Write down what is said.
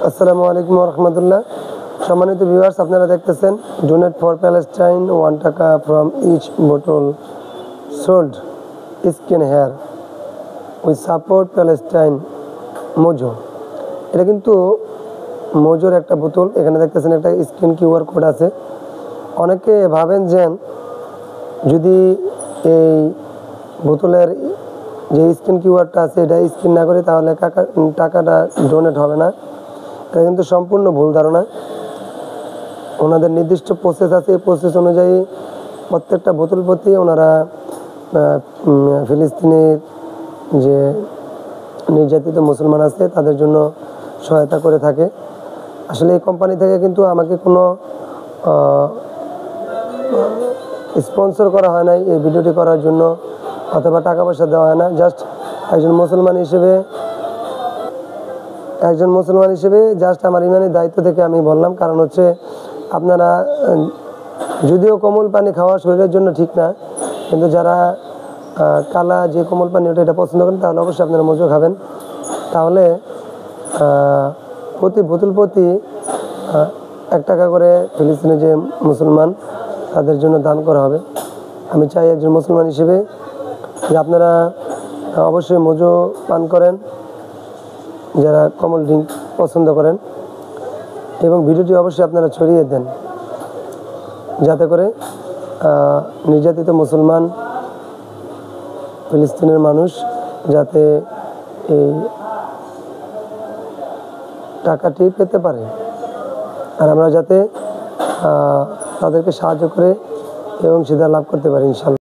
আসসালামু আলাইকুম রহমতুল্লাহ। সম্মানিত ভিউয়ার্স, আপনারা দেখতেছেন ডোনেট ফর প্যালেস্টাইন 1 টাকা from each bottle sold skin hair we support Palestine Mojo. এটা কিন্তু মোজোর একটা বোতল। এখানে দেখতেছেন একটা স্ক্রিন কিউআর কোড আছে। অনেকে ভাবেন যে যদি এই বোতলের যে স্ক্রিন কিউআরটা আছে এটা স্ক্রিন না করে তাহলে টাকাটা ডোনেট হবে না। এটা কিন্তু সম্পূর্ণ ভুল ধারণা। ওনাদের নির্দিষ্ট প্রসেস আছে। এই প্রসেস অনুযায়ী প্রত্যেকটা বোতল প্রতি ওনারা ফিলিস্তিনের যে নির্যাতিত মুসলমান আছে তাদের জন্য সহায়তা করে থাকে। আসলে এই কোম্পানি থেকে কিন্তু আমাকে কোনো স্পন্সর করা হয় নাই এই ভিডিওটি করার জন্য, অথবা টাকা পয়সা দেওয়া হয় না। জাস্ট একজন মুসলমান হিসেবে জাস্ট আমার ইমানের দায়িত্ব থেকে আমি বললাম। কারণ হচ্ছে আপনারা যদিও কোমল পানি খাওয়া শরীরের জন্য ঠিক না, কিন্তু যারা কালা যে কোমল পানি এটা পছন্দ করেন তাহলে অবশ্যই আপনারা মোজো খাবেন। তাহলে প্রতি বোতল প্রতি 1 টাকা করে ফিলিস্তিনের যে মুসলমান তাদের জন্য দান করা হবে। আমি চাই একজন মুসলমান হিসেবে যে আপনারা অবশ্যই মোজো পান করেন যারা কমল ড্রিঙ্ক পছন্দ করেন, এবং ভিডিওটি অবশ্যই আপনারা ছড়িয়ে দেন যাতে করে নির্যাতিত মুসলমান ফিলিস্তিনের মানুষ যাতে এই টাকাটি পেতে পারে, আর আমরা যাতে তাদেরকে সাহায্য করে এবং সেটা লাভ করতে পারি ইনশাআল্লাহ।